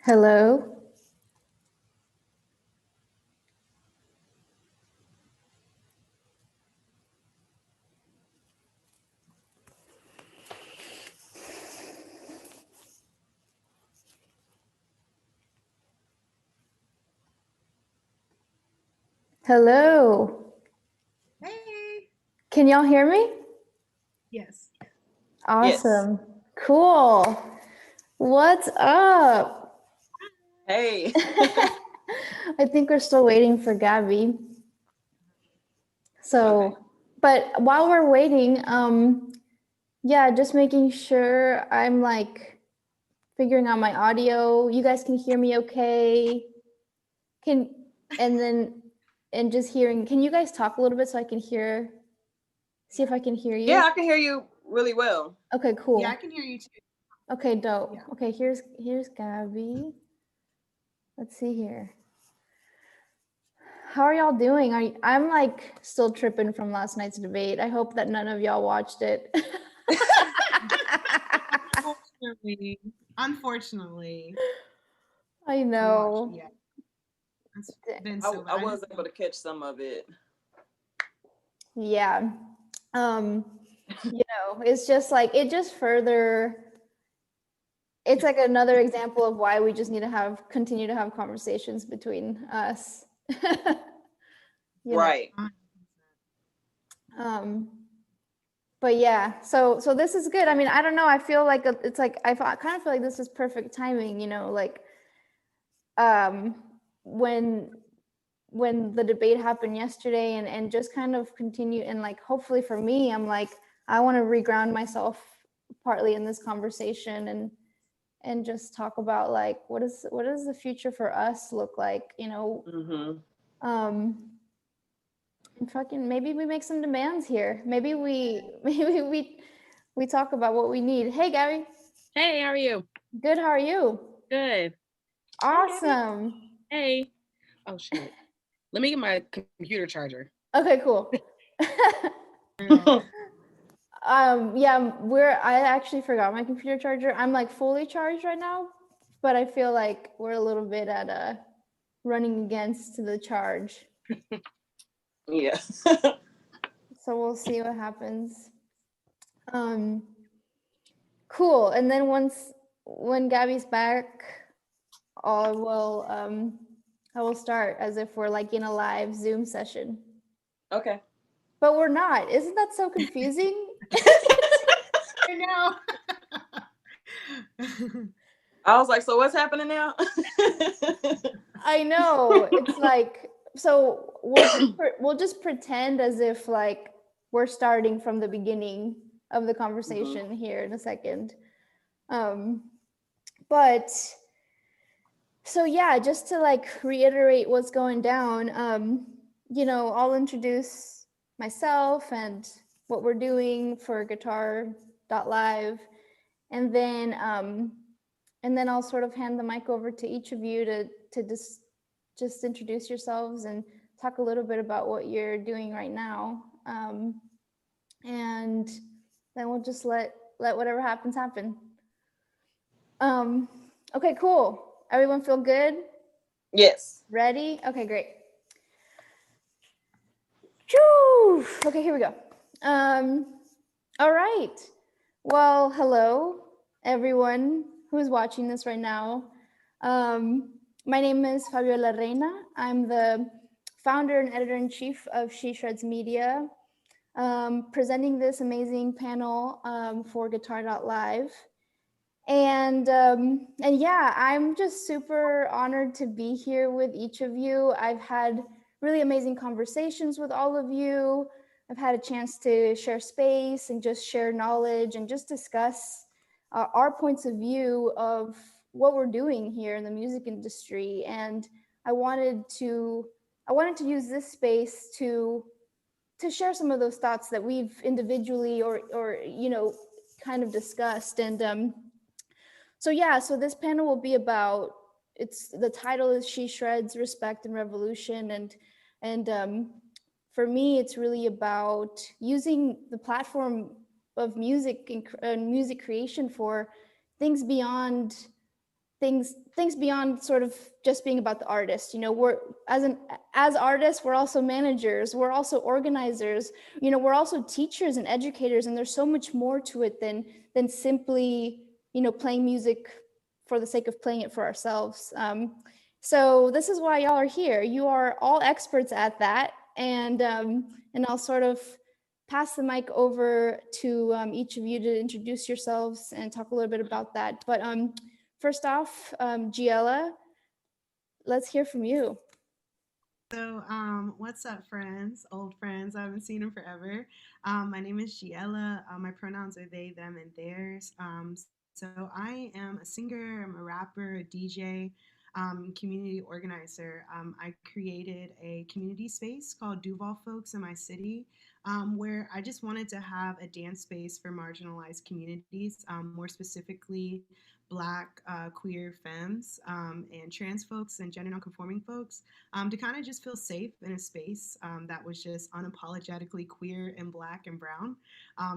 Hello. Hello. Hey. Can y'all hear me? Yes. Awesome. Yes. Cool. What's up? Hey. I think we're still waiting for Gabby. So, okay. But while we're waiting, yeah, just making sure I'm like figuring out my audio. You guys can hear me okay? And just hearing, can you guys talk a little bit so I can hear, see if I can hear you? Yeah, I can hear you really well. Okay, cool. Yeah, I can hear you too. Okay, dope. Yeah. Okay, here's Gabby. Let's see here. How are y'all doing? I'm like still tripping from last night's debate. I hope that none of y'all watched it. Unfortunately. I know. Yeah. I was able to catch some of it. Yeah. It's just like, it just further, it's like another example of why we just need to continue to have conversations between us. Right. But yeah, so this is good. I mean, I don't know. I feel like it's like, I kind of feel like this is perfect timing, like, when the debate happened yesterday and just kind of continue, and like, hopefully for me, I'm like, I want to reground myself partly in this conversation and just talk about like, what does the future for us look like, Mm-hmm. And fucking maybe we make some demands here. Maybe we talk about what we need. Hey, Gabby. Hey, how are you? Good. How are you? Good. Awesome. Hey. Oh shit. Let me get my computer charger. Okay, cool. Yeah, I actually forgot my computer charger. I'm like fully charged right now, but I feel like we're a little bit at running against the charge. Yeah. So we'll see what happens. Cool. And then when Gabby's back, I will start as if we're like in a live Zoom session. Okay. But we're not. Isn't that so confusing? I know. I was like, so what's happening now? I know. It's like, so we'll just pretend as if like we're starting from the beginning of the conversation here in a second. But so yeah, just to like reiterate what's going down, I'll introduce myself and what we're doing for guitar.live, and then I'll sort of hand the mic over to each of you to just introduce yourselves and talk a little bit about what you're doing right now, and then we'll just let whatever happens happen. Okay, cool. Everyone feel good? Yes. Ready? Okay, great. Whew. Okay, here we go. All right. Well, hello, everyone. who is watching this right now. My name is Fabiola Reina. I'm the founder and editor-in-chief of She Shreds Media, presenting this amazing panel for Guitar.live. And yeah, I'm just super honored to be here with each of you. I've had really amazing conversations with all of you. I've had a chance to share space and just share knowledge and just discuss our points of view of what we're doing here in the music industry. And I wanted to use this space to share some of those thoughts that we've individually or you know, kind of discussed. And so yeah, so this panel will be about, the title is She Shreds, Respect and Revolution. And for me, it's really about using the platform of music and music creation for things beyond sort of just being about the artist. You know, we're as artists, we're also managers, we're also organizers, you know, we're also teachers and educators, and there's so much more to it than simply, you know, playing music for the sake of playing it for ourselves. So this is why y'all are here. You are all experts at that, and I'll sort of pass the mic over to each of you to introduce yourselves and talk a little bit about that. But first off, Giella, let's hear from you. So, what's up, friends? Old friends. I haven't seen them forever. My name is Giella. My pronouns are they, them, and theirs. So, I am a singer, I'm a rapper, a DJ, community organizer. I created a community space called Duval Folks in my city, where I just wanted to have a dance space for marginalized communities, more specifically Black, queer femmes, and trans folks and gender nonconforming folks, to kind of just feel safe in a space that was just unapologetically queer and Black and brown.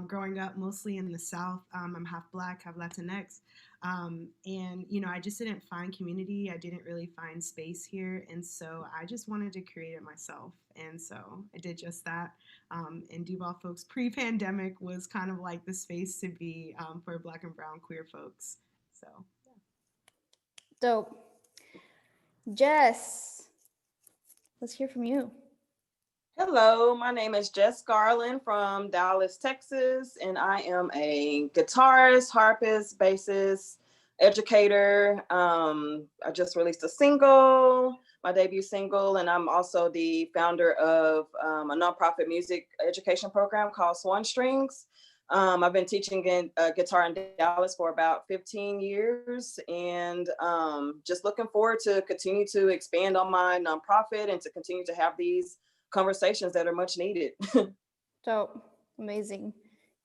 Growing up mostly in the South, I'm half Black, half Latinx. And, you know, I just didn't find community. I didn't really find space here. And so I just wanted to create it myself. And so I did just that. And Duval Folks pre-pandemic was kind of like the space to be for Black and brown queer folks. So, yeah. Dope. Jess, let's hear from you. Hello, my name is Jess Garland from Dallas, Texas, and I am a guitarist, harpist, bassist, educator. I just released a single, my debut single, and I'm also the founder of a nonprofit music education program called Swan Strings. I've been teaching guitar in Dallas for about 15 years, and just looking forward to continue to expand on my nonprofit and to continue to have these conversations that are much needed. Dope. Amazing.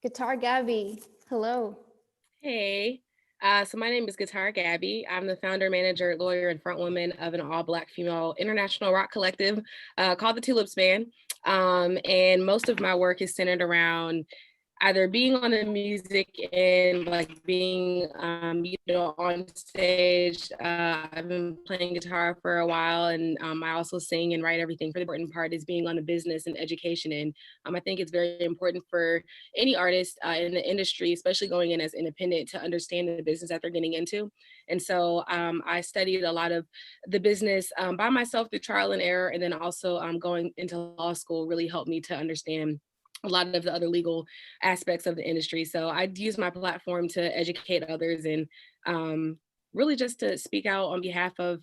Guitar Gabby, hello. Hey, so my name is Guitar Gabby. I'm the founder, manager, lawyer, and frontwoman of an all-Black female international rock collective called the Tulips Band. And most of my work is centered around either being on the music and like being, you know, on stage. I've been playing guitar for a while, and I also sing and write everything. For the important part is being on the business and education. And I think it's very important for any artist in the industry, especially going in as independent, to understand the business that they're getting into. And so I studied a lot of the business by myself through trial and error, and then also going into law school really helped me to understand a lot of the other legal aspects of the industry. So I use my platform to educate others and really just to speak out on behalf of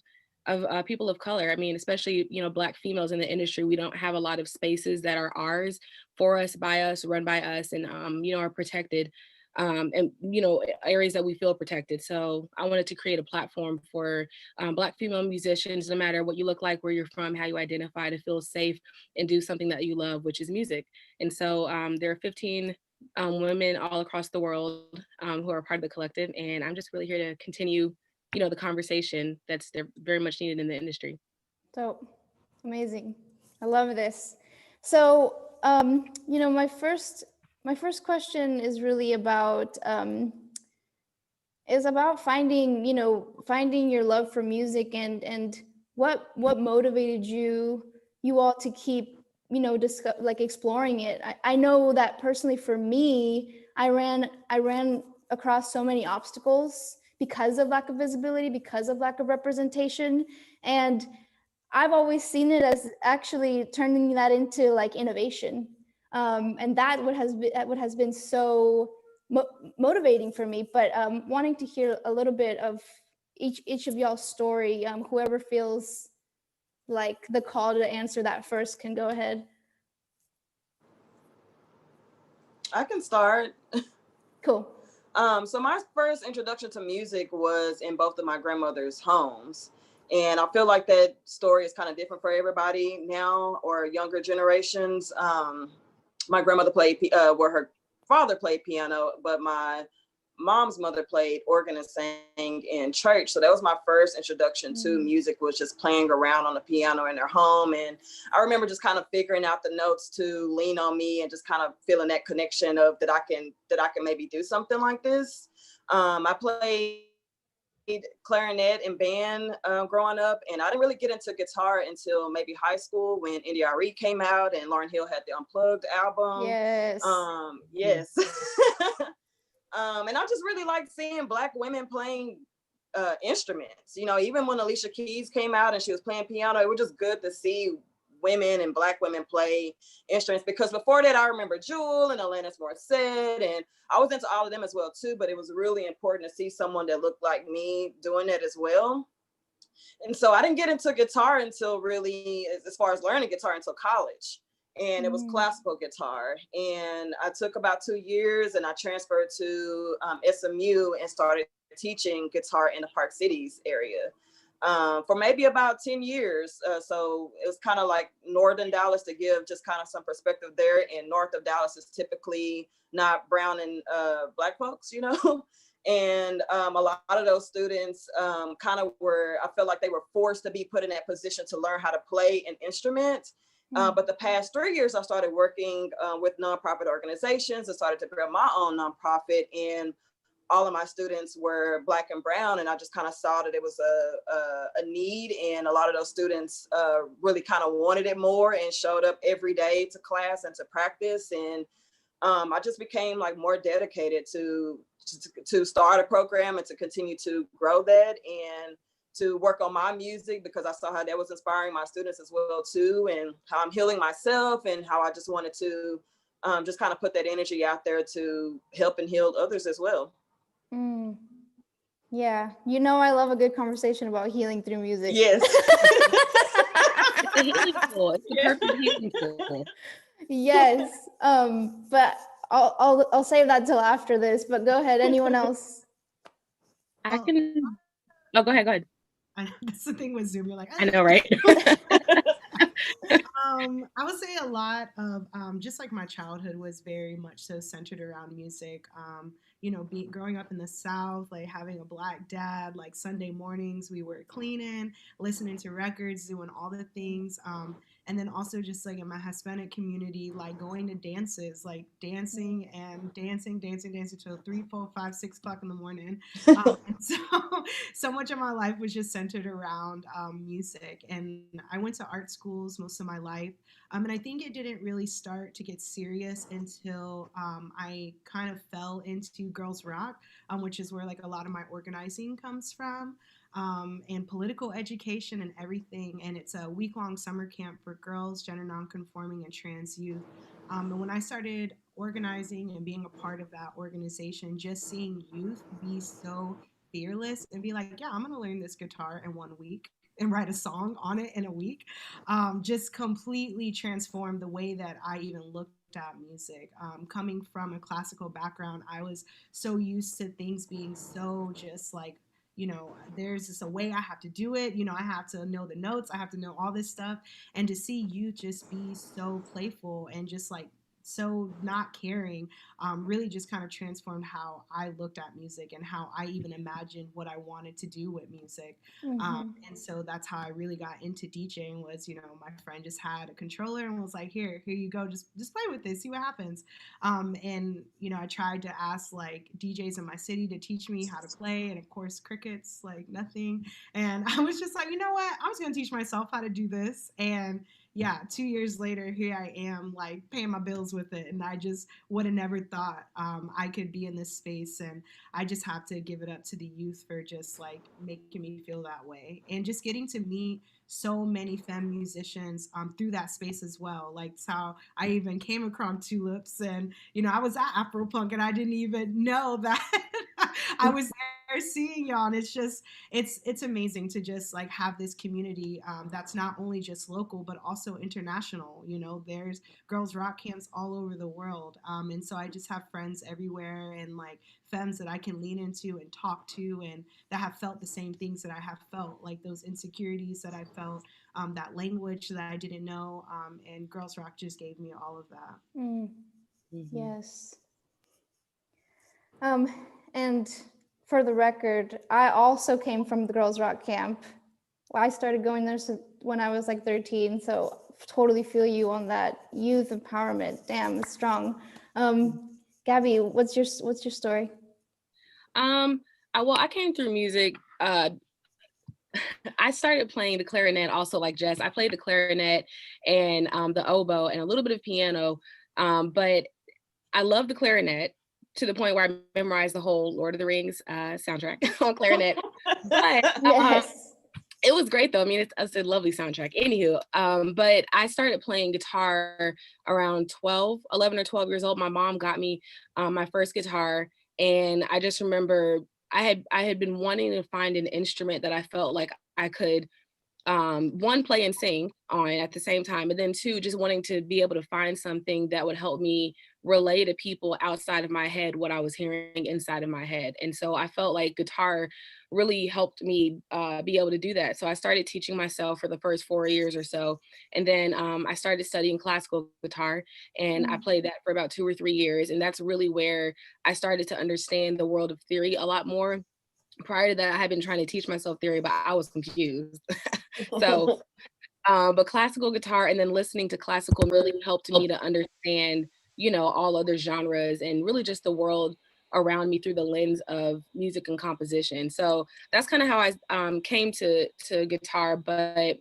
people of color. I mean, especially, you know, Black females in the industry, we don't have a lot of spaces that are ours, for us, by us, run by us, and, you know, are protected. And, you know, areas that we feel protected. So I wanted to create a platform for Black female musicians, no matter what you look like, where you're from, how you identify, to feel safe and do something that you love, which is music. And so there are 15 women all across the world who are part of the collective. And I'm just really here to continue, you know, the conversation that's very much needed in the industry. Dope. Amazing. I love this. So, you know, my first question is really about finding, you know, finding your love for music and what motivated you all to keep, you know, like exploring it. I know that personally for me, I ran across so many obstacles because of lack of visibility, because of lack of representation. And I've always seen it as actually turning that into like innovation. And that what has been so motivating for me. But wanting to hear a little bit of each of y'all's story. Whoever feels like the call to answer that first can go ahead. I can start. Cool. So my first introduction to music was in both of my grandmother's homes. And I feel like that story is kind of different for everybody now or younger generations. My grandmother played, where her father played piano, but my mom's mother played organ and sang in church. So that was my first introduction to music, was just playing around on the piano in their home. And I remember just kind of figuring out the notes to lean on me and just kind of feeling that connection of that I can maybe do something like this. I played clarinet and band growing up, and I didn't really get into guitar until maybe high school when NDRE came out and Lauryn Hill had the Unplugged album. Yes. Yes. And I just really liked seeing Black women playing instruments. You know, even when Alicia Keys came out and she was playing piano, it was just good to see women and Black women play instruments, because before that I remember Jewel and Alanis Morissette, and I was into all of them as well too, but it was really important to see someone that looked like me doing it as well. And so I didn't get into guitar until really, as far as learning guitar, until college. And it was classical guitar. And I took about 2 years and I transferred to SMU and started teaching guitar in the Park Cities area for maybe about 10 years. So it was kind of like northern Dallas, to give just kind of some perspective there. And north of Dallas is typically not brown and Black folks, you know? And a lot of those students kind of were, I felt like they were forced to be put in that position to learn how to play an instrument. But the past 3 years, I started working with nonprofit organizations. I started to build my own nonprofit, and all of my students were Black and brown. And I just kind of saw that it was a need. And a lot of those students really kind of wanted it more and showed up every day to class and to practice. And I just became like more dedicated to start a program and to continue to grow that and to work on my music, because I saw how that was inspiring my students as well too, and how I'm healing myself, and how I just wanted to just kind of put that energy out there to help and heal others as well. Yeah, you know, I love a good conversation about healing through music. Yes. It's a healing tool. It's the perfect healing tool. Yes. But I'll save that till after this. But go ahead. Anyone else? I can. Oh, go ahead. That's the thing with Zoom. You're like, I know, right? I would say a lot of just like my childhood was very much so centered around music. You know, growing up in the South, like having a Black dad, like Sunday mornings we were cleaning, listening to records, doing all the things. And then also just like in my Hispanic community, like going to dances, like dancing till 3, 4, 5, 6 o'clock in the morning. And so much of my life was just centered around music. And I went to art schools most of my life. And I think it didn't really start to get serious until I kind of fell into Girls Rock, which is where like a lot of my organizing comes from. And political education and everything. And it's a week-long summer camp for girls, gender nonconforming, and trans youth. And when I started organizing and being a part of that organization, just seeing youth be so fearless and be like, yeah, I'm going to learn this guitar in 1 week and write a song on it in a week, just completely transformed the way that I even looked at music. Coming from a classical background, I was so used to things being so just like, you know, there's just a way I have to do it. You know, I have to know the notes. I have to know all this stuff. And to see youth just be so playful and just like so not caring, really just kind of transformed how I looked at music and how I even imagined what I wanted to do with music. And so that's how I really got into DJing. Was, you know, my friend just had a controller and was like, here you go, just play with this, see what happens. And you know, I tried to ask like DJs in my city to teach me how to play, and of course crickets, like nothing. And I was just like, you know what, I'm just gonna teach myself how to do this. And yeah, 2 years later, here I am, like paying my bills with it. And I just would have never thought I could be in this space. And I just have to give it up to the youth for just like making me feel that way. And just getting to meet so many femme musicians through that space as well. Like, it's how I even came across Tulips. And, you know, I was at Afropunk and I didn't even know that I was there seeing y'all. And it's just, it's amazing to just like have this community that's not only just local but also international. You know, there's girls rock camps all over the world, and so I just have friends everywhere and like femmes that I can lean into and talk to, and that have felt the same things that I have felt, like those insecurities that I felt, that language that I didn't know, and girls rock just gave me all of that. Yes. And for the record, I also came from the Girls Rock Camp. I started going there when I was like 13, so totally feel you on that youth empowerment. Damn, it's strong. Gabby, what's your story? Well, I came through music. I started playing the clarinet also like Jess. I played the clarinet and the oboe and a little bit of piano, but I love the clarinet to the point where I memorized the whole Lord of the Rings soundtrack on clarinet. But Yes. it was great though. I mean, it's a lovely soundtrack. Anywho, but I started playing guitar around 11 or 12 years old. My mom got me my first guitar, and I just remember I had been wanting to find an instrument that I felt like I could one, play and sing on at the same time, and then two, just wanting to be able to find something that would help me relay to people outside of my head what I was hearing inside of my head. And so I felt like guitar really helped me be able to do that. So I started teaching myself for the first 4 years or so, and then I started studying classical guitar, and I played that for about 2 or 3 years, and that's really where I started to understand the world of theory a lot more. Prior to that, I had been trying to teach myself theory, but I was confused. So, but classical guitar and then listening to classical really helped me to understand, you know, all other genres and really just the world around me through the lens of music and composition. So that's kind of how I came to guitar. But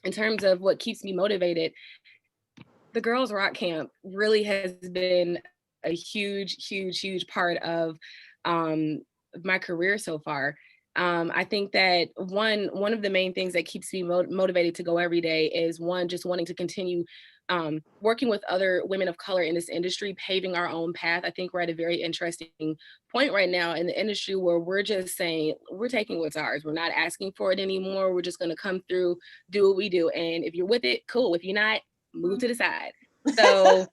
in terms of what keeps me motivated, the Girls Rock Camp really has been a huge part of my career so far. I think that one of the main things that keeps me motivated to go every day is one, just wanting to continue working with other women of color in this industry, paving our own path. I think we're at a very interesting point right now in the industry where we're just saying we're taking what's ours. We're not asking for it anymore. We're just going to come through, do what we do, and if you're with it, cool. If you're not, move to the side. So,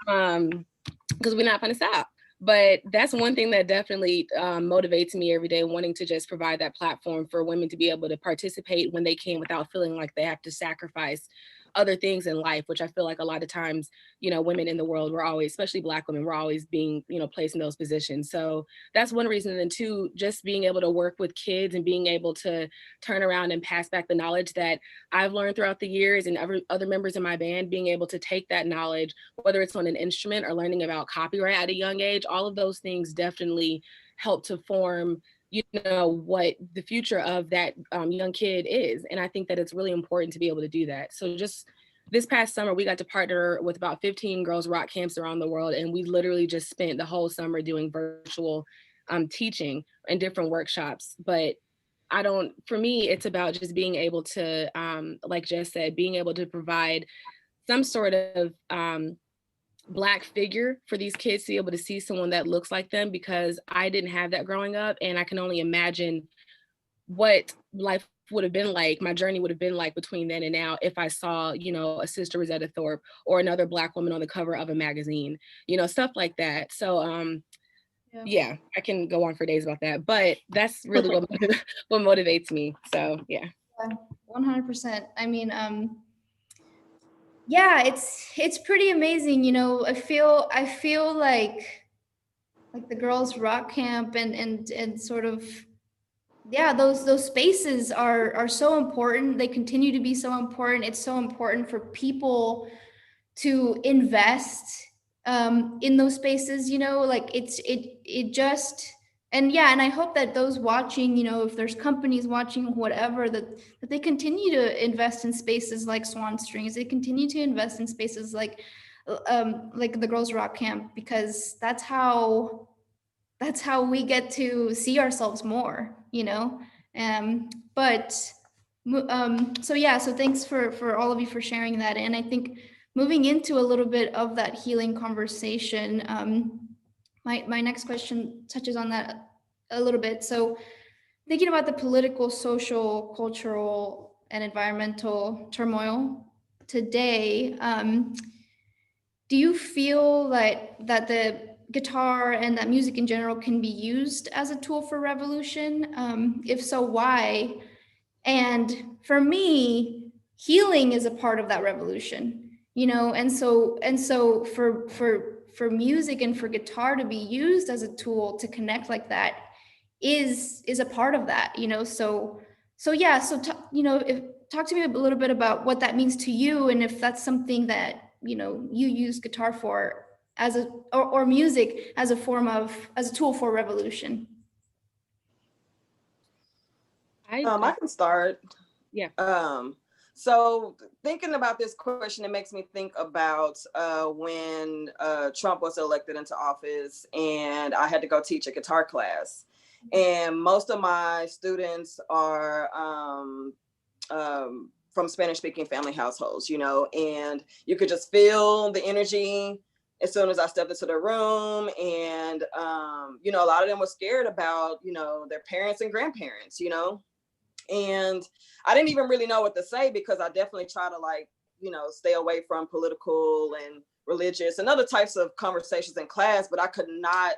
because we're not going to stop. But that's one thing that definitely motivates me every day, wanting to just provide that platform for women to be able to participate when they can without feeling like they have to sacrifice other things in life, which I feel like a lot of times, you know, women in the world, we're always, especially Black women, we're always being, you know, placed in those positions. So that's one reason. And then two, just being able to work with kids and being able to turn around and pass back the knowledge that I've learned throughout the years, and other members of my band being able to take that knowledge, whether it's on an instrument or learning about copyright at a young age, all of those things definitely help to form, you know, what the future of that young kid is. And I think that it's really important to be able to do that. So just this past summer, we got to partner with about 15 girls rock camps around the world. And we literally just spent the whole summer doing virtual teaching and different workshops. But for me, it's about just being able to, like Jess said, being able to provide some sort of Black figure for these kids to be able to see someone that looks like them, because I didn't have that growing up. And I can only imagine what life would have been like, my journey would have been like between then and now if I saw, you know, a Sister Rosetta Thorpe or another Black woman on the cover of a magazine, you know, stuff like that. So yeah, I can go on for days about that, but that's really what motivates me. So yeah. 100%. I mean, yeah, it's pretty amazing. You know, I feel like the girls rock camp and sort of, yeah, those spaces are so important. They continue to be so important. It's so important for people to invest in those spaces, you know, like it just yeah, and I hope that those watching, you know, if there's companies watching, whatever, that they continue to invest in spaces like Swan Strings. They continue to invest in spaces like the Girls Rock Camp, because that's how we get to see ourselves more, you know. But so yeah, so thanks for all of you for sharing that. And I think moving into a little bit of that healing conversation, my next question touches on that a little bit. So thinking about the political, social, cultural, and environmental turmoil today, do you feel that the guitar and that music in general can be used as a tool for revolution? If so, why? And for me, healing is a part of that revolution, you know. And so for music and for guitar to be used as a tool to connect like that is a part of that, you know. So yeah, so you know, if talk to me a little bit about what that means to you, and if that's something that, you know, you use guitar for as a or music as a form of, as a tool for revolution. I can start. Yeah. So thinking about this question, it makes me think about when Trump was elected into office, and I had to go teach a guitar class. And most of my students are from Spanish-speaking family households, you know, and you could just feel the energy as soon as I stepped into the room. And, you know, a lot of them were scared about, you know, their parents and grandparents, you know. And I didn't even really know what to say, because I definitely try to, like, you know, stay away from political and religious and other types of conversations in class, but I could not,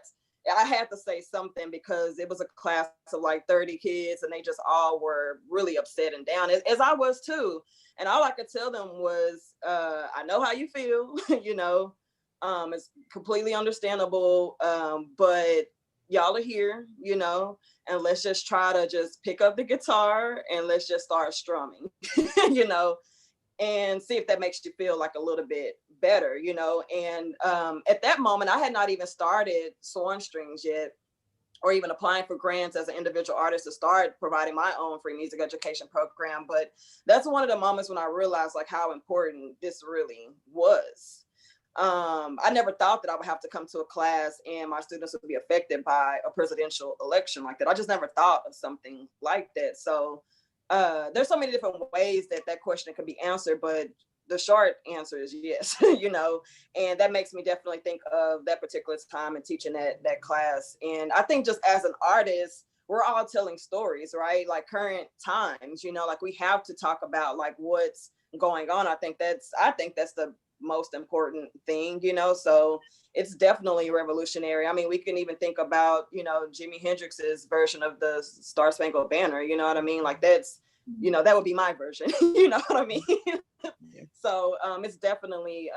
I had to say something, because it was a class of like 30 kids and they just all were really upset and down, as I was too. And all I could tell them was, I know how you feel, you know, it's completely understandable, but y'all are here, you know, and let's just try to just pick up the guitar and let's just start strumming, you know, and see if that makes you feel like a little bit better, you know. And at that moment, I had not even started Swan Strings yet, or even applying for grants as an individual artist to start providing my own free music education program. But that's one of the moments when I realized like how important this really was. I never thought that I would have to come to a class and my students would be affected by a presidential election like that. I just never thought of something like that. So there's so many different ways that that question can be answered, but the short answer is yes, you know, and that makes me definitely think of that particular time and teaching that class. And I think just as an artist, we're all telling stories, right? Like current times, you know, like we have to talk about like what's going on. I think that's the most important thing, you know. So it's definitely revolutionary. I mean, we can even think about, you know, Jimi Hendrix's version of the Star Spangled Banner, you know what I mean? Like that's, you know, that would be my version, you know what I mean? So it's definitely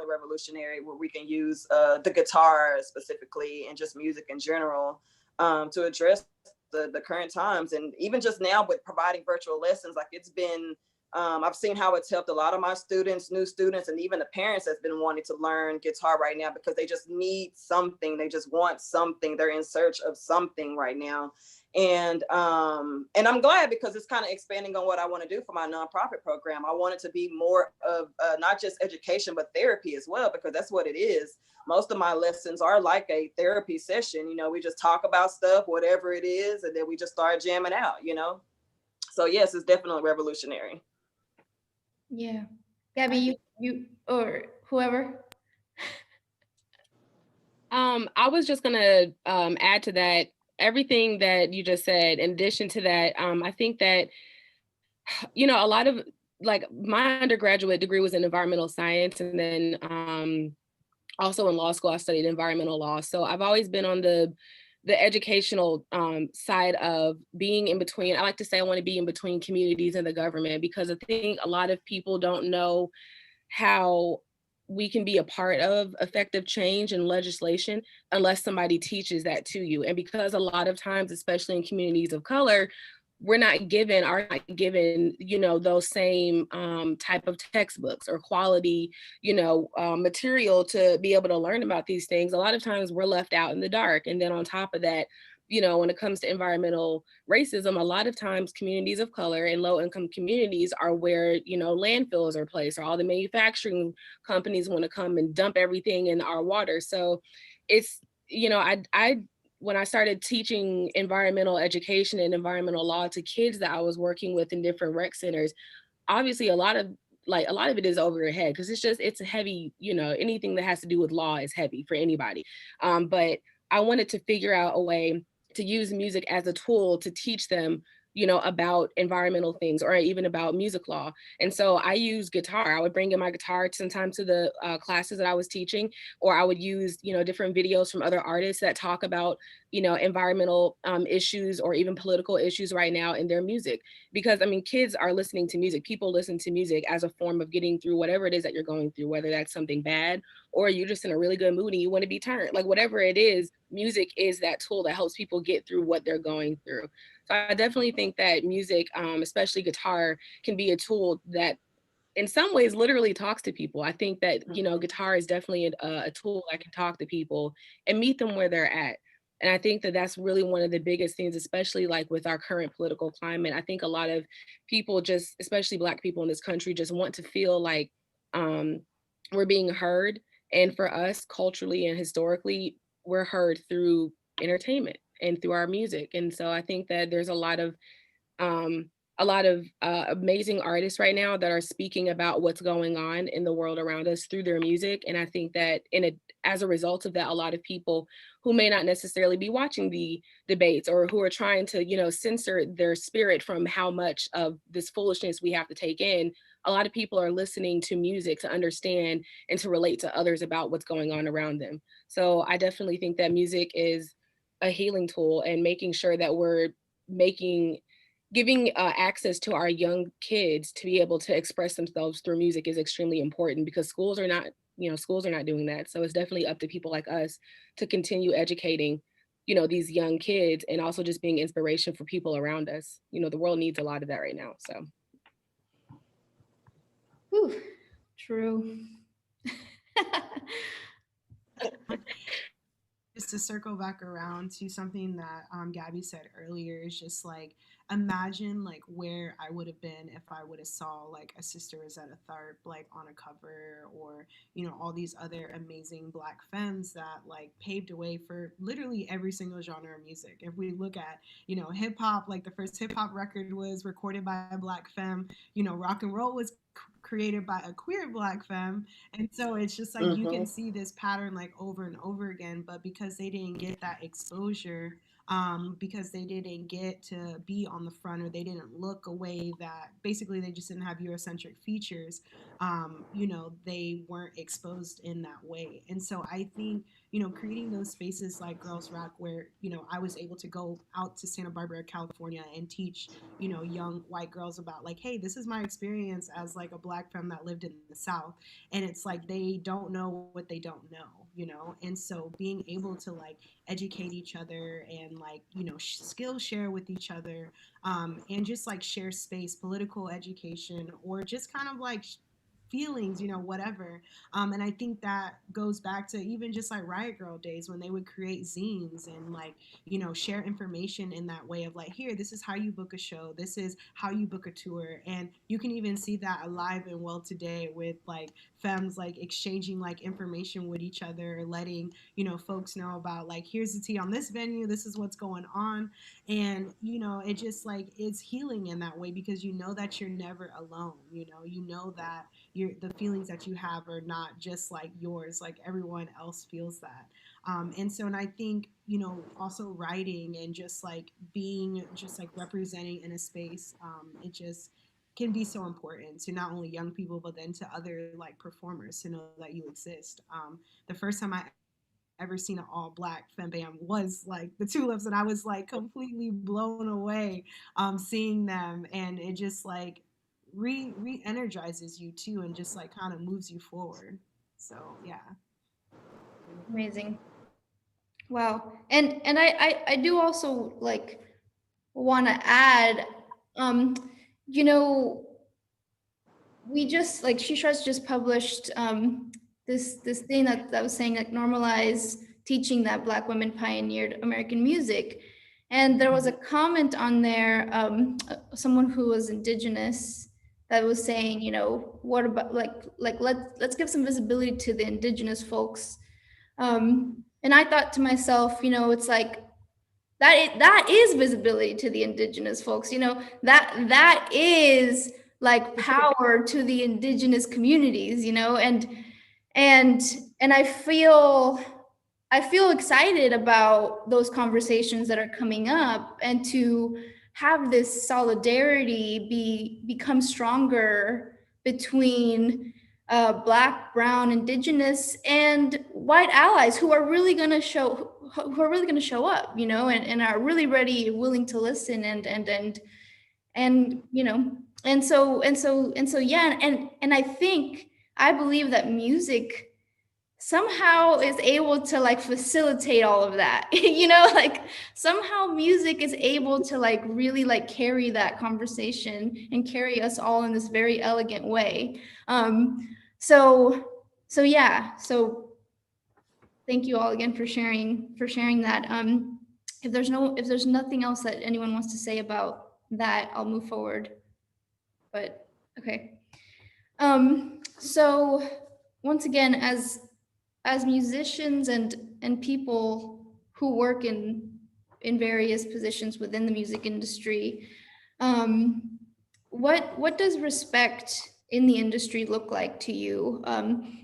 revolutionary, where we can use the guitar specifically and just music in general to address the current times. And even just now with providing virtual lessons, like it's been, I've seen how it's helped a lot of my students, new students, and even the parents that's been wanting to learn guitar right now, because they just need something. They just want something. They're in search of something right now. And I'm glad, because it's kind of expanding on what I want to do for my nonprofit program. I want it to be more of not just education, but therapy as well, because that's what it is. Most of my lessons are like a therapy session. You know, we just talk about stuff, whatever it is, and then we just start jamming out, you know? So yes, it's definitely revolutionary. Yeah. Gabby, you or whoever. I was just gonna add to that, everything that you just said. In addition to that, I think that, you know, a lot of, like, my undergraduate degree was in environmental science, and then also in law school, I studied environmental law. So I've always been on the educational side of being in between. I like to say I want to be in between communities and the government, because I think a lot of people don't know how we can be a part of effective change and legislation unless somebody teaches that to you. And because a lot of times, especially in communities of color, are not given, you know, those same type of textbooks or quality, you know, material to be able to learn about these things. A lot of times we're left out in the dark. And then on top of that, when it comes to environmental racism, a lot of times communities of color and low income communities are where, landfills are placed, or all the manufacturing companies want to come and dump everything in our water. So it's, I when I started teaching environmental education and environmental law to kids that I was working with in different rec centers, obviously a lot of it is over your head, because it's a heavy, anything that has to do with law is heavy for anybody. But I wanted to figure out a way to use music as a tool to teach them, about environmental things, or even about music law. And so I use guitar. I would bring in my guitar sometimes to the classes that I was teaching, or I would use, different videos from other artists that talk about, environmental issues or even political issues right now in their music. Because I mean, kids are listening to music. People listen to music as a form of getting through whatever it is that you're going through, whether that's something bad or you're just in a really good mood and you want to be turned. Like, whatever it is, music is that tool that helps people get through what they're going through. So I definitely think that music, especially guitar, can be a tool that in some ways literally talks to people. I think that, guitar is definitely a tool that can talk to people and meet them where they're at. And I think that that's really one of the biggest things, especially like with our current political climate. I think a lot of people, just especially Black people in this country, just want to feel like we're being heard. And for us, culturally and historically, we're heard through entertainment and through our music. And so I think that there's um, a lot of amazing artists right now that are speaking about what's going on in the world around us through their music. And I think that as a result of that, a lot of people who may not necessarily be watching the debates, or who are trying to, censor their spirit from how much of this foolishness we have to take in, a lot of people are listening to music to understand and to relate to others about what's going on around them. So I definitely think that music is a healing tool, and making sure that we're giving access to our young kids to be able to express themselves through music is extremely important, because schools are not doing that. So it's definitely up to people like us to continue educating, these young kids, and also just being inspiration for people around us. The world needs a lot of that right now. So. Whew, true. Just to circle back around to something that Gabby said earlier, is just like, imagine like where I would have been if I would have saw like a Sister Rosetta Tharpe like on a cover, or all these other amazing Black femmes that like paved a way for literally every single genre of music. If we look at hip hop, like the first hip hop record was recorded by a Black femme. Rock and roll was created by a queer Black femme. And so it's just like you can see this pattern like over and over again. But because they didn't get that exposure, because they didn't get to be on the front, or they didn't look a way that basically they just didn't have Eurocentric features, they weren't exposed in that way. And so I think, creating those spaces like Girls Rock, where, I was able to go out to Santa Barbara, California, and teach, young white girls about like, hey, this is my experience as like a Black femme that lived in the South. And it's like they don't know what they don't know. And so being able to like educate each other and like skill share with each other, and just like share space, political education, or just kind of like feelings, whatever. And I think that goes back to even just like Riot Girl days, when they would create zines and like, share information in that way of like, here, this is how you book a show, this is how you book a tour. And you can even see that alive and well today with like femmes like exchanging like information with each other, letting, folks know about like, here's the tea on this venue, this is what's going on. And, it just like it's healing in that way, because that you're never alone, that the feelings that you have are not just like yours, like everyone else feels that. And I think, also writing and just like being just like representing in a space, it just can be so important to not only young people, but then to other like performers to know that you exist. The first time I ever seen an all Black femme band was like the Tulips, and I was like completely blown away seeing them. And it just like re-energizes you too, and just like kind of moves you forward. So yeah. Amazing. Wow. And I do also like want to add, um, you know, we just like Shisha's just published this thing that was saying like normalize teaching that Black women pioneered American music. And there was a comment on there, someone who was Indigenous that was saying, you know, what about let's give some visibility to the Indigenous folks. And I thought to myself, you know, it's like that is visibility to the Indigenous folks, you know, that is like power to the Indigenous communities, you know, and I feel excited about those conversations that are coming up, and to have this solidarity become stronger between Black, Brown, Indigenous, and white allies who are really going to show up, you know, and are really ready, willing to listen, and you know, and so yeah, and I believe that music somehow is able to like facilitate all of that. You know, like somehow music is able to like really like carry that conversation and carry us all in this very elegant way. So yeah, so thank you all again for sharing that. If there's nothing else that anyone wants to say about that, I'll move forward. But okay. So once again, as musicians and people who work in various positions within the music industry, what does respect in the industry look like to you?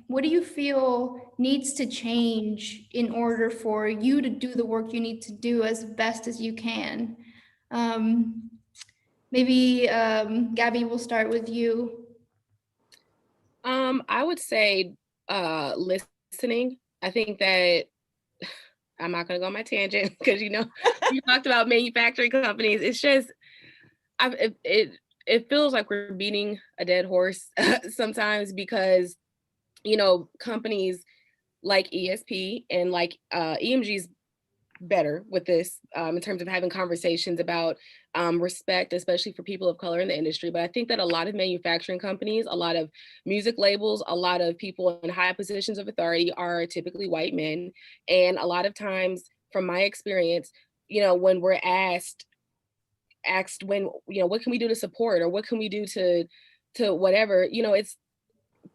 What do you feel needs to change in order for you to do the work you need to do as best as you can? Maybe Gabby, we'll start with you. I would say listening. I think that I'm not gonna go on my tangent because you know you talked about manufacturing companies. It's just it feels like we're beating a dead horse sometimes, because you know companies like ESP and like EMG's better with this in terms of having conversations about respect, especially for people of color in the industry. But I think that a lot of manufacturing companies, a lot of music labels, a lot of people in high positions of authority are typically white men. And a lot of times, from my experience, you know, when we're asked when, you know, what can we do to support, or what can we do to whatever, you know, it's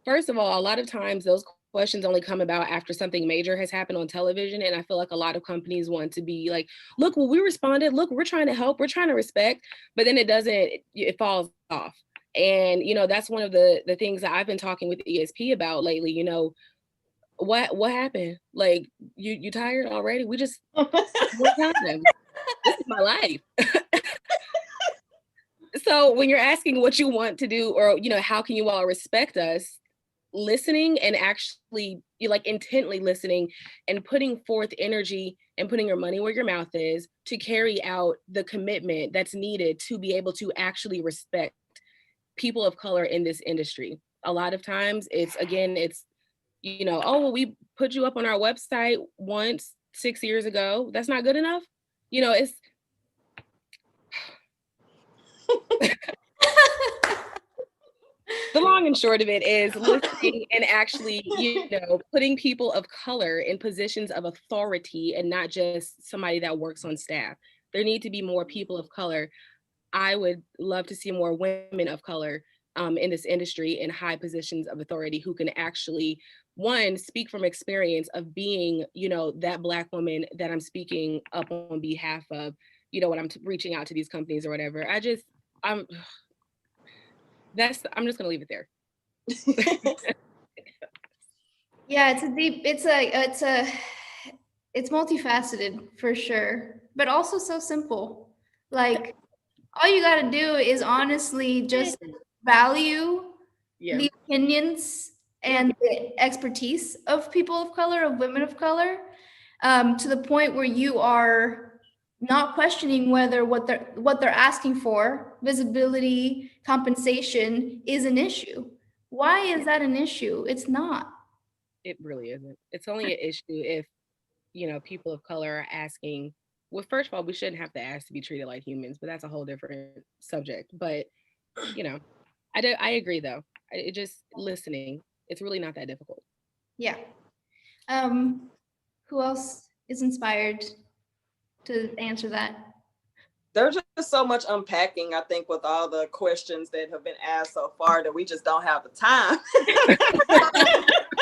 first of all, a lot of times those questions only come about after something major has happened on television. And I feel like a lot of companies want to be like, look, well, we responded, look, we're trying to help, we're trying to respect, but then it falls off. And, you know, that's one of the things that I've been talking with ESP about lately. You know, what happened? Like, you tired already? We just one time. This is my life. So when you're asking what you want to do, or, you know, how can you all respect us, listening and actually like intently listening and putting forth energy and putting your money where your mouth is to carry out the commitment that's needed to be able to actually respect people of color in this industry. A lot of times it's you know, oh, well, we put you up on our website once 6 years ago. That's not good enough. You know, it's the long and short of it is listening and actually, you know, putting people of color in positions of authority and not just somebody that works on staff. There need to be more people of color. I would love to see more women of color in this industry in high positions of authority who can actually, one, speak from experience of being, you know, that Black woman that I'm speaking up on behalf of, you know, when I'm reaching out to these companies or whatever. I'm just gonna leave it there. Yeah, it's multifaceted for sure, but also so simple. Like all you got to do is honestly just value the opinions and the expertise of people of color, of women of color, to the point where you are not questioning whether what they're asking for, visibility, compensation, is an issue. Why is that an issue? It's not. It really isn't. It's only an issue if, you know, people of color are asking. Well, first of all, we shouldn't have to ask to be treated like humans, but that's a whole different subject. But, you know, I agree though. It just listening. It's really not that difficult. Yeah. Who else is inspired to answer that? there's just so much unpacking, I think, with all the questions that have been asked so far that we just don't have the time.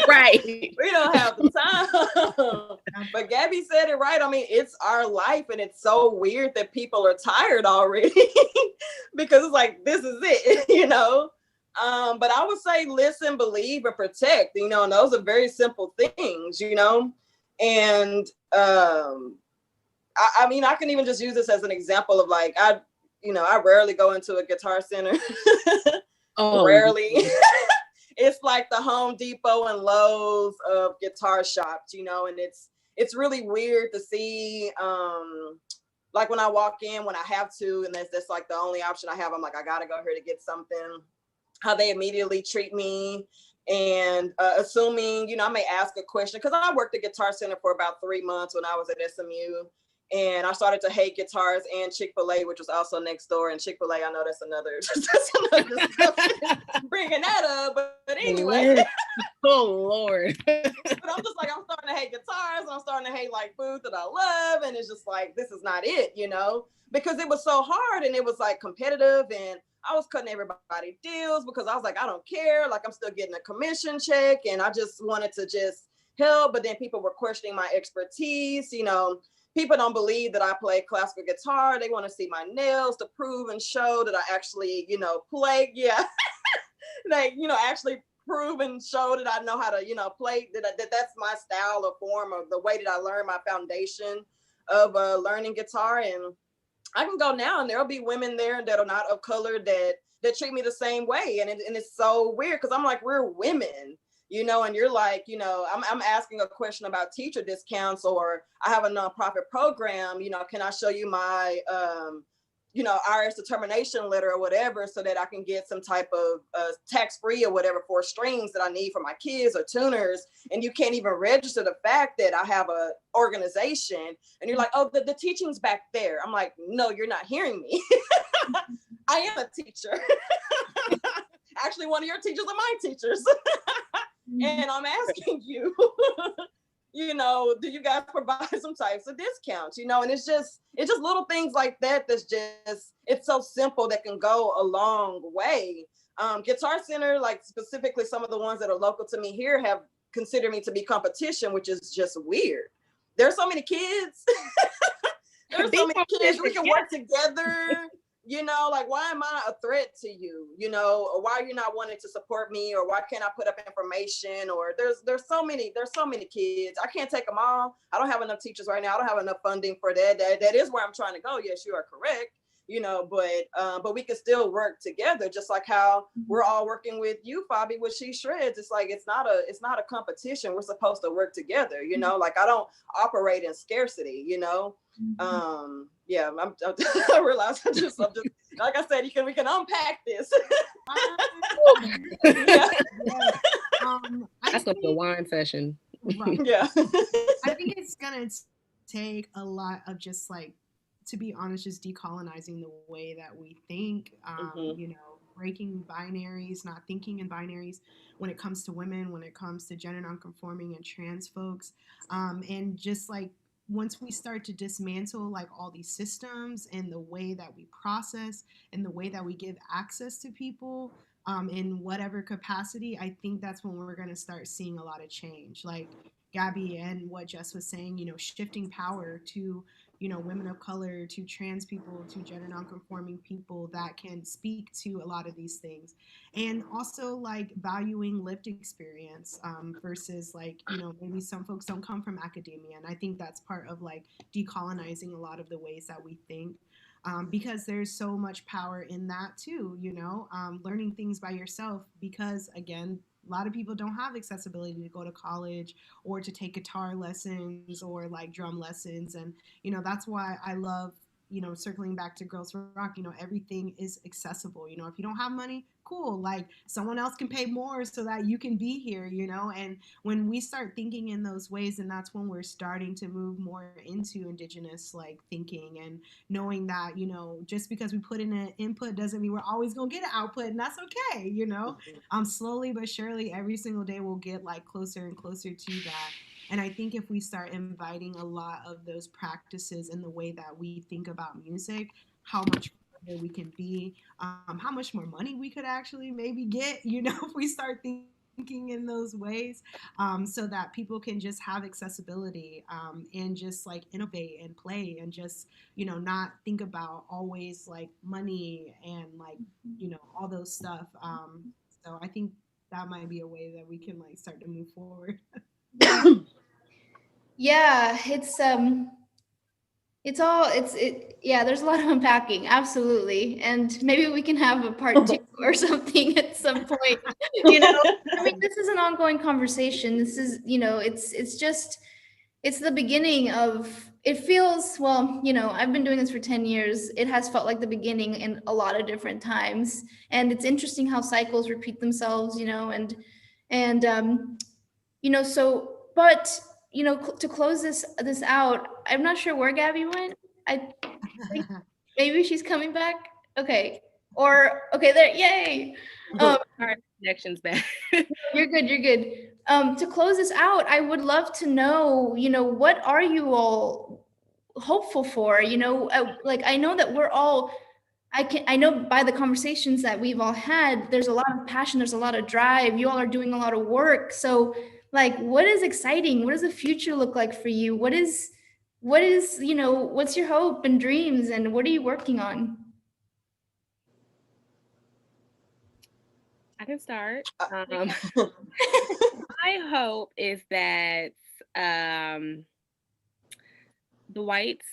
Right. We don't have the time. But Gabby said it right. I mean, it's our life, and it's so weird that people are tired already because it's like, this is it, you know? But I would say listen, believe, and protect, you know, and those are very simple things, you know? And I mean, I can even just use this as an example of like, I rarely go into a Guitar Center. Oh, Rarely. It's like the Home Depot and Lowe's of guitar shops, you know, and it's really weird to see. Like when I walk in, when I have to, and that's like the only option I have, I'm like, I gotta go here to get something. How they immediately treat me, and assuming, you know, I may ask a question because I worked at Guitar Center for about 3 months when I was at SMU. And I started to hate guitars and Chick-fil-A, which was also next door. And Chick-fil-A, I know that's another discussion, bringing that up. But anyway. Oh, Lord. But I'm just like, I'm starting to hate guitars. I'm starting to hate like food that I love. And it's just like, this is not it, you know, because it was so hard and it was like competitive. And I was cutting everybody deals because I was like, I don't care. Like, I'm still getting a commission check. And I just wanted to just help. But then people were questioning my expertise, you know. People don't believe that I play classical guitar. They want to see my nails to prove and show that I actually, you know, play. Yeah. Like, you know, actually prove and show that I know how to, you know, play, that's my style or form of the way that I learn my foundation of learning guitar. And I can go now and there'll be women there that are not of color that treat me the same way. And it's so weird because I'm like, we're women. You know, and you're like, you know, I'm asking a question about teacher discounts, or I have a nonprofit program, you know, can I show you my, you know, IRS determination letter or whatever so that I can get some type of tax-free or whatever for strings that I need for my kids or tuners. And you can't even register the fact that I have a organization. And you're like, oh, the teaching's back there. I'm like, no, you're not hearing me. I am a teacher. Actually, one of your teachers are my teachers. And I'm asking you, you know, do you guys provide some types of discounts, you know? And it's just little things like that that's just, it's so simple that can go a long way. Guitar Center, like specifically some of the ones that are local to me here, have considered me to be competition, which is just weird. There's so many kids. There's so many kids. We can work together. You know, like, why am I a threat to you? You know, or why are you not wanting to support me? Or why can't I put up information? Or there's so many kids. I can't take them all. I don't have enough teachers right now. I don't have enough funding for that. That is where I'm trying to go. Yes, you are correct. You know, but we can still work together, just like how we're all working with you, Fabi, with She Shreds. It's like it's not a competition. We're supposed to work together. You know, like I don't operate in scarcity. You know. Yeah, I realize I'm just like I said, we can unpack this. Yeah. That's gonna be a wine session. Right. Yeah. I think it's gonna take a lot of just like, to be honest, just decolonizing the way that we think. You know, breaking binaries, not thinking in binaries when it comes to women, when it comes to gender nonconforming and trans folks, and just like, once we start to dismantle like all these systems and the way that we process and the way that we give access to people, in whatever capacity, I think that's when we're going to start seeing a lot of change. Like Gabby and what Jess was saying, you know, shifting power to, you know, women of color, to trans people, to gender nonconforming people that can speak to a lot of these things. And also like valuing lived experience, versus like, you know, maybe some folks don't come from academia. And I think that's part of like decolonizing a lot of the ways that we think. Because there's so much power in that too, you know, learning things by yourself, because again, a lot of people don't have accessibility to go to college or to take guitar lessons or like drum lessons. And, you know, that's why I love, you know, circling back to Girls Rock, you know, everything is accessible. You know, if you don't have money, cool. Like someone else can pay more so that you can be here, you know? And when we start thinking in those ways, and that's when we're starting to move more into indigenous like thinking and knowing that, you know, just because we put in an input doesn't mean we're always going to get an output, and that's okay, you know? Slowly but surely every single day we'll get like closer and closer to that. And I think if we start inviting a lot of those practices in the way that we think about music, how much further we can be, how much more money we could actually maybe get, if we start thinking in those ways, so that people can just have accessibility, and just like innovate and play and just, not think about always like money and like, all those stuff. So I think that might be a way that we can like start to move forward. Yeah. Yeah, it's all it yeah, there's a lot of unpacking, absolutely. And maybe we can have a part two or something at some point. You know, I mean, this is an ongoing conversation. This is, it's just it's the beginning of it feels, well, I've been doing this for 10 years. It has felt like the beginning in a lot of different times. And it's interesting how cycles repeat themselves, and so, but to close this out, I'm not sure where Gabby went. I think maybe she's coming back. Okay. Or okay, there, yay. Um, Our connections back. you're good, you're good. To close this out, I would love to know, what are you all hopeful for? Like I know that we're all I know by the conversations that we've all had, there's a lot of passion, there's a lot of drive. You all are doing a lot of work. So, like, what is exciting? What does the future look like for you? What's your hope and dreams and what are you working on? I can start. Uh, My hope is that um, the whites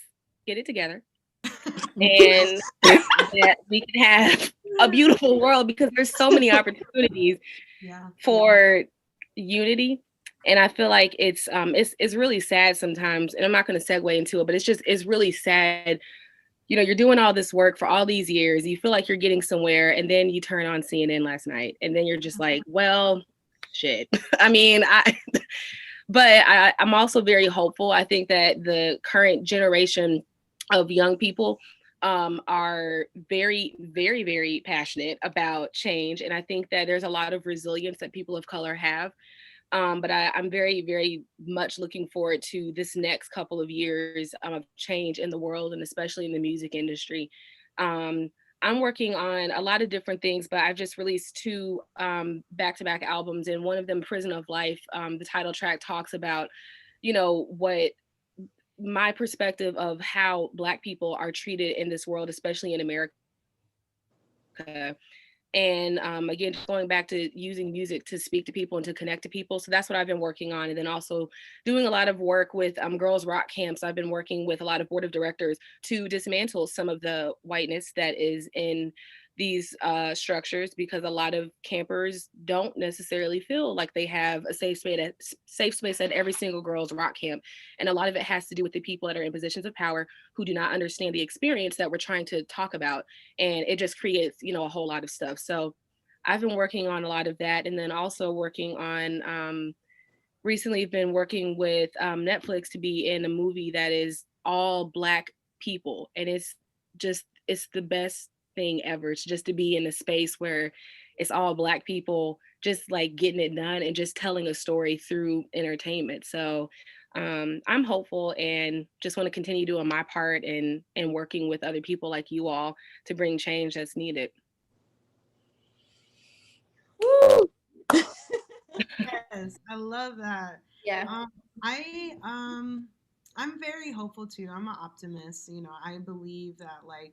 get it together and that we can have a beautiful world because there's so many opportunities Yeah. for unity. And I feel like it's really sad sometimes, and I'm not going to segue into it, but it's really sad. You're doing all this work for all these years. You feel like you're getting somewhere, and then you turn on CNN last night, and then you're just like, well, shit. I mean, I'm also very hopeful. I think that the current generation of young people are very, very, very passionate about change. And I think that there's a lot of resilience that people of color have. But I'm very, very much looking forward to this next couple of years of change in the world and especially in the music industry. Um, I'm working on a lot of different things, but I've just released two back-to-back albums, and one of them, Prison of Life. The title track talks about, what my perspective of how Black people are treated in this world, especially in America. And again, just going back to using music to speak to people and to connect to people. So that's what I've been working on. And then also doing a lot of work with girls rock camps. I've been working with a lot of board of directors to dismantle some of the whiteness that is in these structures, because a lot of campers don't necessarily feel like they have a safe space at every single girls rock camp. And a lot of it has to do with the people that are in positions of power who do not understand the experience that we're trying to talk about, and it just creates a whole lot of stuff. So I've been working on a lot of that, and then also working on recently been working with Netflix to be in a movie that is all Black people, and it's the best thing ever. It's just to be in a space where it's all Black people just like getting it done and just telling a story through entertainment. So I'm hopeful and just want to continue doing my part and working with other people like you all to bring change that's needed. Woo! Yes, I love that. Yeah. Um, I'm very hopeful too. I'm an optimist. I believe that like,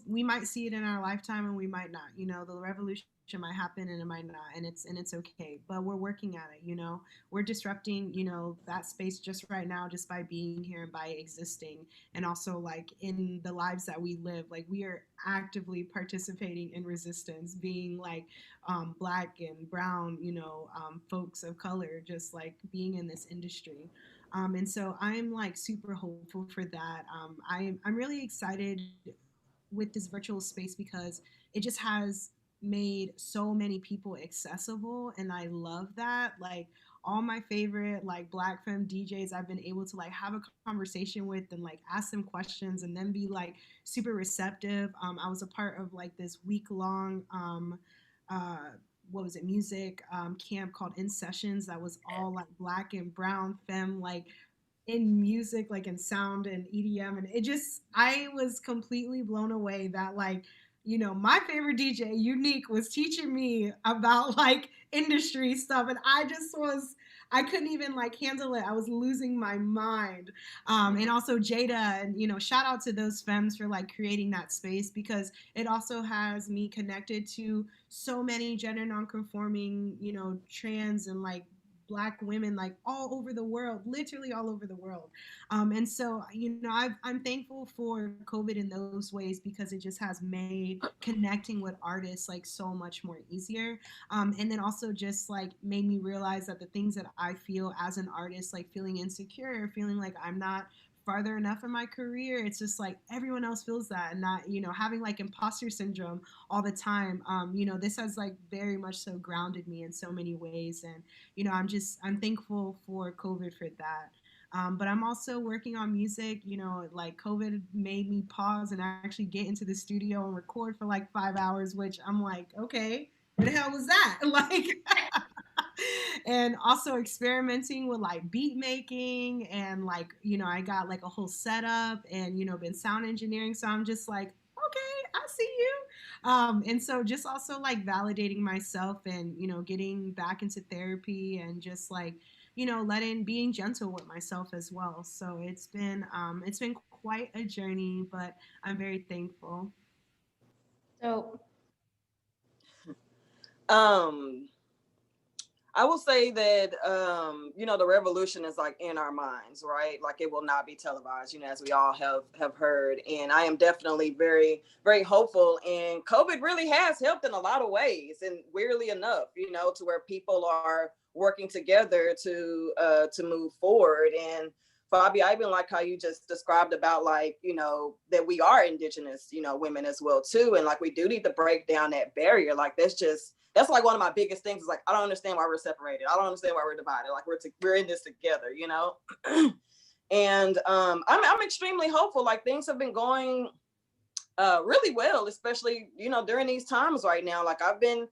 we might see it in our lifetime and we might not. The revolution might happen and it might not, and it's okay. But we're working at it. We're disrupting that space just right now, just by being here and by existing, and also like in the lives that we live. Like we are actively participating in resistance, being like Black and brown, folks of color, just like being in this industry. And so I'm like super hopeful for that. I'm really excited with this virtual space because it just has made so many people accessible, and I love that. Like all my favorite like Black femme DJs, I've been able to like have a conversation with and like ask them questions and then be like super receptive. I was a part of like this week long uh, what was it, music camp called In Sessions, that was all like Black and brown femme like in music, like in sound and EDM. And I was completely blown away that, like, my favorite DJ, Unique, was teaching me about like industry stuff. And I couldn't even like handle it. I was losing my mind. And also Jada, and, shout out to those femmes for like creating that space, because it also has me connected to so many gender nonconforming, trans and like Black women, like all over the world, literally all over the world. And so, I'm thankful for COVID in those ways, because it just has made connecting with artists like so much more easier. And then also just like made me realize that the things that I feel as an artist, like feeling insecure, feeling like I'm not farther enough in my career, it's just like everyone else feels that, and not, having like imposter syndrome all the time. This has like very much so grounded me in so many ways. And I'm thankful for COVID for that. But I'm also working on music. Like COVID made me pause and actually get into the studio and record for like 5 hours, which I'm like, okay, what the hell was that? Like, and also experimenting with like beat making, and like, I got like a whole setup, and, been sound engineering. So I'm just like, okay, I see you. And so just also like validating myself, and, getting back into therapy, and just like, being gentle with myself as well. So it's been quite a journey, but I'm very thankful. So Um, I will say that the revolution is like in our minds, right? Like it will not be televised, as we all have heard. And I am definitely very, very hopeful. And COVID really has helped in a lot of ways. And weirdly enough, to where people are working together to move forward. And Fabi, I even like how you just described about like, that we are indigenous, women as well too. And like we do need to break down that barrier. Like that's like one of my biggest things is like, I don't understand why we're separated. I don't understand why we're divided. Like we're in this together, And I'm extremely hopeful. Like things have been going really well, especially, during these times right now. Like I've been,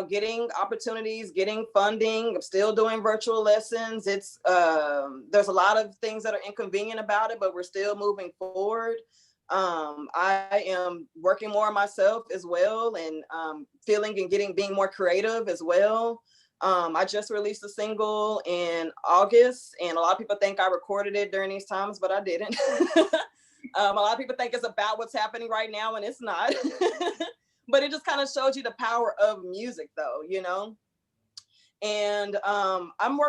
getting opportunities, getting funding. I'm still doing virtual lessons. It's there's a lot of things that are inconvenient about it, but we're still moving forward. I am working more on myself as well, and feeling and being more creative as well. I just released a single in August, and a lot of people think I recorded it during these times, but I didn't. A lot of people think it's about what's happening right now, and it's not. But it just kind of shows you the power of music, though, And I'm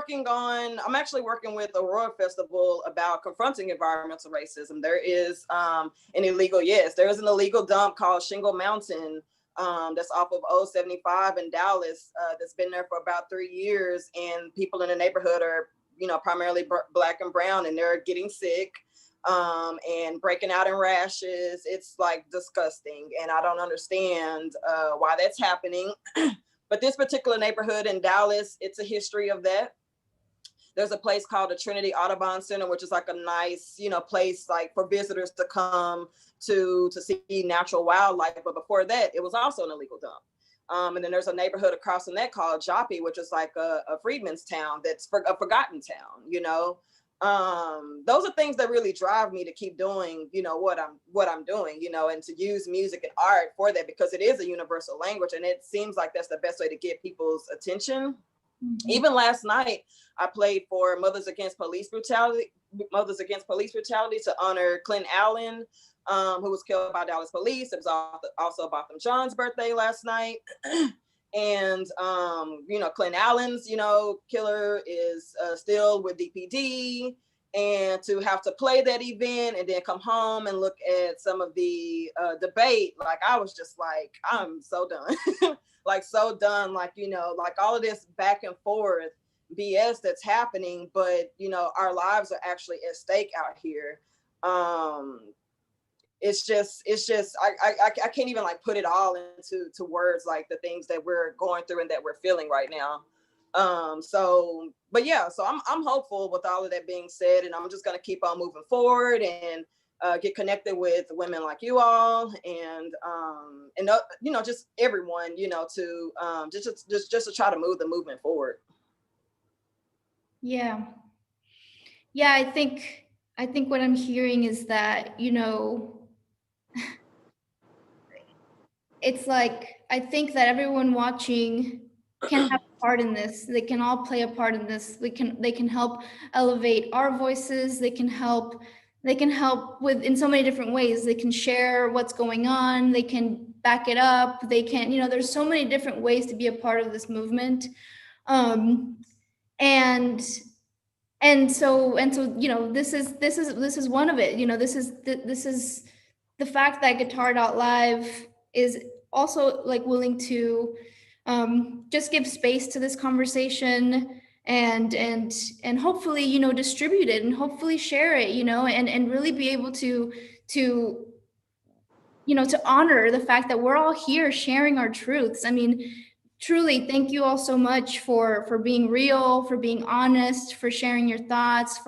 actually working with Aurora Festival about confronting environmental racism. There is there is an illegal dump called Shingle Mountain that's off of 075 in Dallas that's been there for about 3 years. And people in the neighborhood are, primarily Black and brown, and they're getting sick and breaking out in rashes. It's like disgusting. And I don't understand why that's happening. But this particular neighborhood in Dallas, it's a history of that. There's a place called the Trinity Audubon Center, which is like a nice, place like for visitors to come to see natural wildlife. But before that, it was also an illegal dump. And then there's a neighborhood across from that called Joppy, which is like a freedman's town that's a forgotten town, those are things that really drive me to keep doing, what I'm doing, and to use music and art for that, because it is a universal language, and it seems like that's the best way to get people's attention. Mm-hmm. Even last night, I played for Mothers Against Police Brutality to honor Clint Allen, who was killed by Dallas police. It was also Botham Jean's birthday last night. And, Clint Allen's, killer is still with DPD, and to have to play that event and then come home and look at some of the debate, like I was just like, I'm so done, like so done, like, like all of this back and forth BS that's happening, but, our lives are actually at stake out here. It's just I can't even like put it all into words, like the things that we're going through and that we're feeling right now. So I'm hopeful with all of that being said, and I'm just going to keep on moving forward and get connected with women like you all, and just everyone, to just to try to move the movement forward. Yeah. yeah, I think what I'm hearing is that, you know, it's like, I think that everyone watching can have a part in this. They can all play a part in this. They can help elevate our voices. They can help with in so many different ways. They can share what's going on. They can back it up. They can, you know, there's so many different ways to be a part of this movement. And so you know, this is one of it. You know, this is the fact that Guitar Live is also like willing to just give space to this conversation and hopefully, you know, distribute it and hopefully share it, you know, and really be able to you know, to honor the fact that we're all here sharing our truths. I mean, truly, thank you all so much for being real, for being honest, for sharing your thoughts,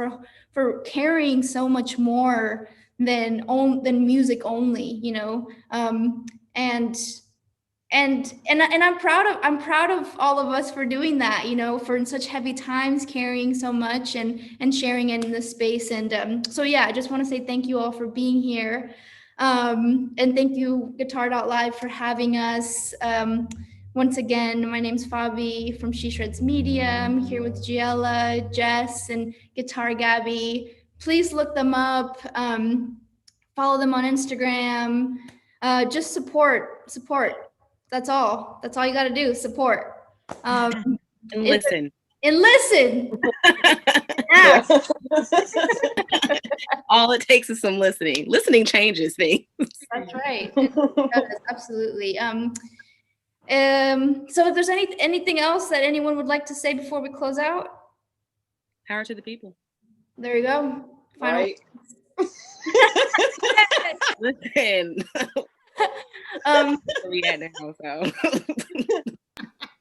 for carrying so much more than music only, you know. And I'm proud of all of us for doing that, you know, for in such heavy times, carrying so much and sharing it in this space. And so yeah, I just want to say thank you all for being here. And thank you, Guitar Live, for having us. Once again, my name's Fabi from She Shreds Media. I'm here with Giella, Jess, and Guitar Gabby. Please look them up. Follow them on Instagram. Just support. That's all you got to do. Support. And listen. And listen. Yeah. All it takes is some listening. Listening changes things. That's right. It does, absolutely. So if there's anything else that anyone would like to say before we close out? Power to the people. There you go. Final. Right. Listen. We at now, so.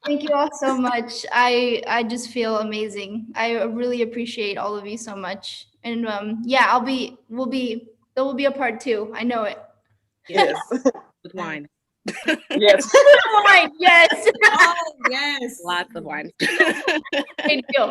Thank you all so much. I just feel amazing. I really appreciate all of you so much. And yeah, there will be a part 2. I know it. Yes. With wine. Yes. Wine, yes. Oh, yes. Lots of wine. Thank you.